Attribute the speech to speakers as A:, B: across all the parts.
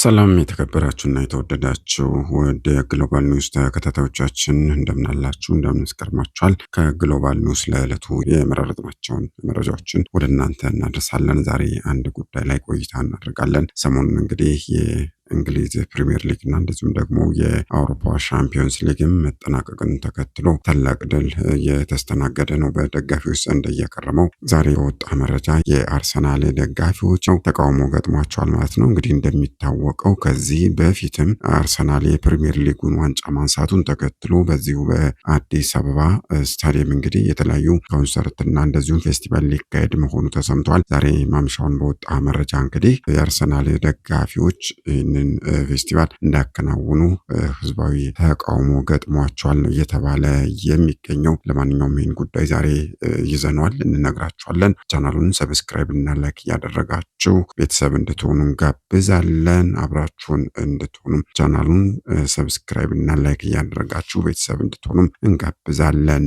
A: ሰላም የተከበራችሁና የተወደዳችሁ ወደ ግሎባል ኒውስ ተከታታዮቻችን እንደምን አላችሁ? እንደምን ከርማችኋል? ከግሎባል ኒውስ ለዕለቱ የመረጥናቸውን መረጃዎችን ወደ እናንተ እናደርሳለን። ዛሬ አንድ ጉዳይ ላይ ቆይታ እናደርጋለን። ሰሞኑን እንግዲህ እንግሊዝ ፕሪሚየር ሊግ እና እንደዚሁም ደግሞ የአውሮፓ ሻምፒዮንስ ሊግም መጠናቀቅን ተከትሎ ታላቅ ድል የተስተናገደ ነው በደጋፊዎች ዘንድ እየከረመው። ዛሬ የወጣ መረጃ የአርሰናል ደጋፊዎች ነው ተቃውሞ ገጥሟቸዋል ማለት ነው። እንግዲህ እንደሚታወቀው ከዚህ በፊትም አርሰናል የፕሪሚየር ሊጉን ዋንጫ ማንሳቱን ተከትሎ በዚሁ በአዲስ አበባ ስታዲየም እንግዲህ የተለያዩ ኮንሰርትና እንደዚሁም ፌስቲቫል ሊካሄድ መሆኑ ተሰምቷል። ዛሬ ማምሻውን በወጣ መረጃ እንግዲህ የአርሰናል ደጋፊዎች ፌስቲቫል እንዳያከናውኑ ህዝባዊ ተቃውሞ ገጥሟቸዋል ነው እየተባለ የሚገኘው። ለማንኛውም ይህን ጉዳይ ዛሬ ይዘነዋል፣ እንነግራችኋለን። ቻናሉን ሰብስክራይብ እና ላይክ እያደረጋችሁ ቤተሰብ እንድትሆኑ እንጋብዛለን። አብራችሁን እንድትሆኑ ቻናሉን ሰብስክራይብ እና ላይክ እያደረጋችሁ ቤተሰብ እንድትሆኑ እንጋብዛለን።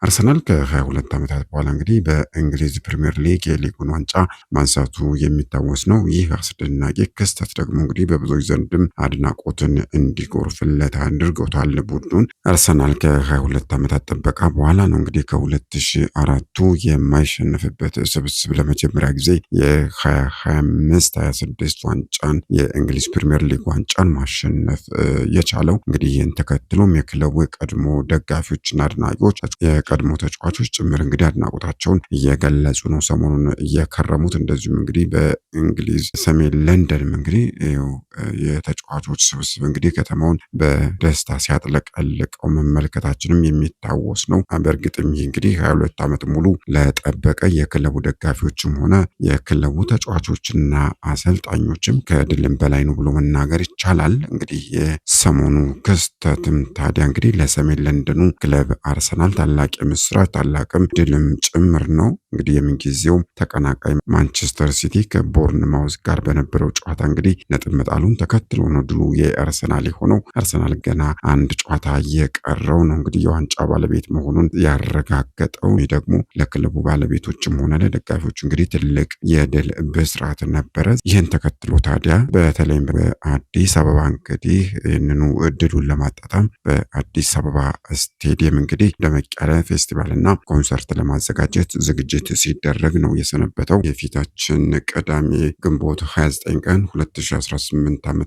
A: አርሰናል ከ22 ዓመታት በኋላ እንግዲህ በእንግሊዝ ፕሪሚየር ሊግ የሊጉን ዋንጫ ማንሳቱ የሚታወስ ነው። ይህ አስደናቂ ክስተት ደግሞ እንግዲህ በብዙዎች ዘንድም አድናቆትን እንዲጎርፍለት አድርጎታል። ቡድኑን አርሰናል ከ22 ዓመታት ጥበቃ በኋላ ነው እንግዲህ ከ2004ቱ የማይሸነፍበት ስብስብ ለመጀመሪያ ጊዜ የ2025/26 ዋንጫን የእንግሊዝ ፕሪሚየር ሊግ ዋንጫን ማሸነፍ የቻለው። እንግዲህ ይህን ተከትሎም የክለቡ የቀድሞ ደጋፊዎችና አድናቂዎች ቀድሞ ተጫዋቾች ጭምር እንግዲህ አድናቆታቸውን እየገለጹ ነው ሰሞኑን እየከረሙት። እንደዚሁም እንግዲህ በእንግሊዝ ሰሜን ለንደንም እንግዲህ የተጫዋቾች ስብስብ እንግዲህ ከተማውን በደስታ ሲያጥለቀልቀው መመልከታችንም የሚታወስ ነው። በእርግጥም ይህ እንግዲህ 22 ዓመት ሙሉ ለጠበቀ የክለቡ ደጋፊዎችም ሆነ የክለቡ ተጫዋቾችና አሰልጣኞችም ከድልም በላይ ነው ብሎ መናገር ይቻላል። እንግዲህ የሰሞኑ ክስተትም ታዲያ እንግዲህ ለሰሜን ለንደኑ ክለብ አርሰናል ታላቅ የምስራች ታላቅም ድልም ጭምር ነው። እንግዲህ የምንጊዜው ተቀናቃይ ማንቸስተር ሲቲ ከቦርንማውዝ ጋር በነበረው ጨዋታ እንግዲህ ነጥብ መጣሉን ተከትሎ ነው ድሉ የአርሰናል የሆነው። አርሰናል ገና አንድ ጨዋታ የቀረው ነው እንግዲህ የዋንጫ ባለቤት መሆኑን ያረጋገጠው። ይህ ደግሞ ለክለቡ ባለቤቶችም ሆነ ለደጋፊዎች እንግዲህ ትልቅ የድል ብስራት ነበረ። ይህን ተከትሎ ታዲያ በተለይም በአዲስ አበባ እንግዲህ ይህንኑ እድሉን ለማጣጣም በአዲስ አበባ ስቴዲየም እንግዲህ ደመቅ ያለ ፌስቲቫል እና ኮንሰርት ለማዘጋጀት ዝግጅት ሲደረግ ነው የሰነበተው። የፊታችን ቅዳሜ ግንቦት 29 ቀን 2018 ዓ.ም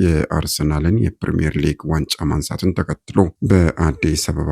A: የአርሰናልን የፕሪሚየር ሊግ ዋንጫ ማንሳትን ተከትሎ በአዲስ አበባ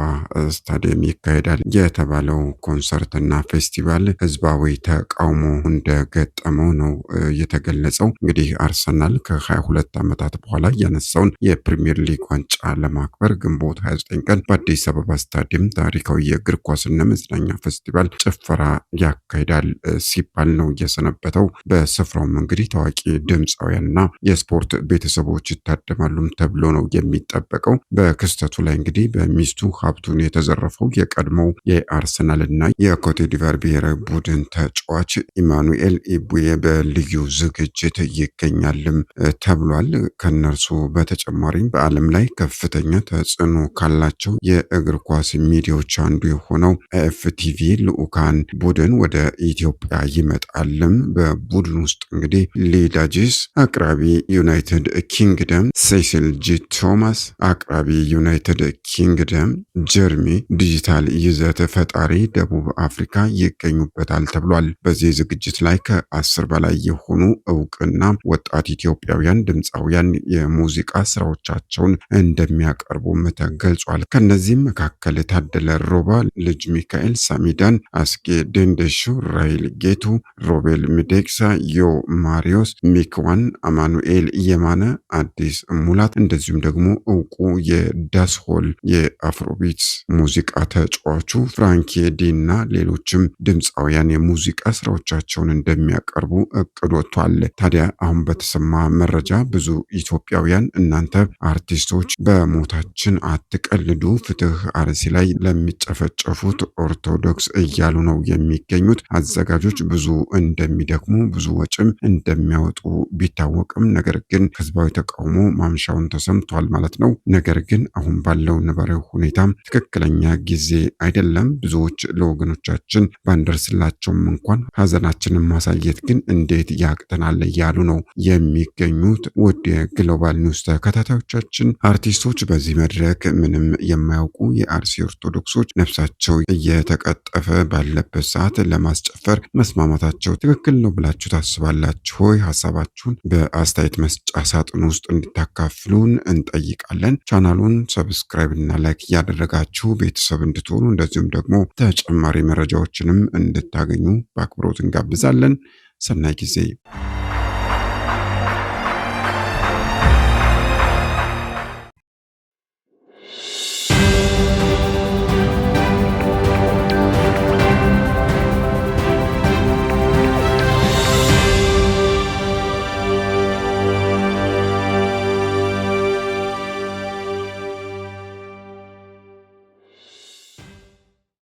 A: ስታዲየም ይካሄዳል የተባለው ኮንሰርት እና ፌስቲቫል ህዝባዊ ተቃውሞ እንደገጠመው ነው የተገለጸው። እንግዲህ አርሰናል ከ22 ዓመታት በኋላ ያነሳውን የፕሪሚየር ሊግ ዋንጫ ለማክበር ግንቦት 29 ቀን በአዲስ አበባ ስታዲየም ታሪካዊ የእግር ኳስና መዝናኛ ፌስቲቫል ጭፈራ ያካሂዳል ሲባል ነው የሰነበተው። በስፍራውም እንግዲህ ታዋቂ ድምፃውያንና የስፖርት ቤተሰቦች ይታደማሉ ተብሎ ነው የሚጠበቀው። በክስተቱ ላይ እንግዲህ በሚስቱ ሀብቱን የተዘረፈው የቀድሞው የአርሰናልና የኮትዲቫር ብሔራዊ ቡድን ተጫዋች ኢማኑኤል ኢቡዬ በልዩ ዝግጅት ይገኛልም ተብሏል። ከነርሱ በተጨማሪም በዓለም ላይ ከፍተኛ ተጽዕኖ ካላቸው የእግር ኳስ ሚዲያዎች አንዱ የሆነው ኤፍቲቪ ልዑካን ቡድን ወደ ኢትዮጵያ ይመጣልም። በቡድን ውስጥ እንግዲህ ሊዳጂስ አቅራቢ ዩናይትድ ኪንግደም፣ ሴሲል ጂ ቶማስ አቅራቢ ዩናይትድ ኪንግደም፣ ጀርሚ ዲጂታል ይዘት ፈጣሪ ደቡብ አፍሪካ ይገኙበታል ተብሏል። በዚህ ዝግጅት ላይ ከ10 በላይ የሆኑ እውቅና ወጣት ኢትዮጵያውያን ድምፃውያን የሙዚቃ ስራዎቻቸውን እንደሚያቀርቡም ተገልጿል። ከነዚህም መካከል ታደለ ሮባ፣ ልጅ ሚካኤል፣ ሳሚዳን፣ አስጌ ደንደሾ፣ ራይል ጌቱ፣ ሮቤል ሚዴክሳ፣ ዮ ማሪዮስ፣ ሚክዋን፣ አማኑኤል የማነ፣ አዲስ ሙላት እንደዚሁም ደግሞ እውቁ የዳስሆል የአፍሮቢትስ ሙዚቃ ተጫዋቹ ፍራንኪ ዲ እና ሌሎችም ድምፃውያን የሙዚቃ ስራዎቻቸውን እንደሚያቀርቡ እቅድ ወጥቷል። ታዲያ አሁን በተሰማ መረጃ ብዙ ኢትዮጵያውያን እናንተ አርቲስቶች በሞታችን አትቀልዱ፣ ፍትህ አርሲ ላይ ለሚጨፈ የተጨፈጨፉት ኦርቶዶክስ እያሉ ነው የሚገኙት። አዘጋጆች ብዙ እንደሚደክሙ ብዙ ወጪም እንደሚያወጡ ቢታወቅም ነገር ግን ህዝባዊ ተቃውሞ ማምሻውን ተሰምቷል ማለት ነው። ነገር ግን አሁን ባለው ነባራዊ ሁኔታም ትክክለኛ ጊዜ አይደለም። ብዙዎች ለወገኖቻችን ባንደርስላቸውም እንኳን ሀዘናችንን ማሳየት ግን እንዴት ያቅተናል እያሉ ነው የሚገኙት። ውድ የግሎባል ኒውስ ተከታታዮቻችን አርቲስቶች በዚህ መድረክ ምንም የማያውቁ የአርሲ ኦርቶዶክሶች ነፍሳቸው እየተቀጠፈ ባለበት ሰዓት ለማስጨፈር መስማማታቸው ትክክል ነው ብላችሁ ታስባላችሁ ሆይ? ሀሳባችሁን በአስተያየት መስጫ ሳጥን ውስጥ እንድታካፍሉን እንጠይቃለን። ቻናሉን ሰብስክራይብ እና ላይክ እያደረጋችሁ ቤተሰብ እንድትሆኑ እንደዚሁም ደግሞ ተጨማሪ መረጃዎችንም እንድታገኙ በአክብሮት እንጋብዛለን። ሰናይ ጊዜ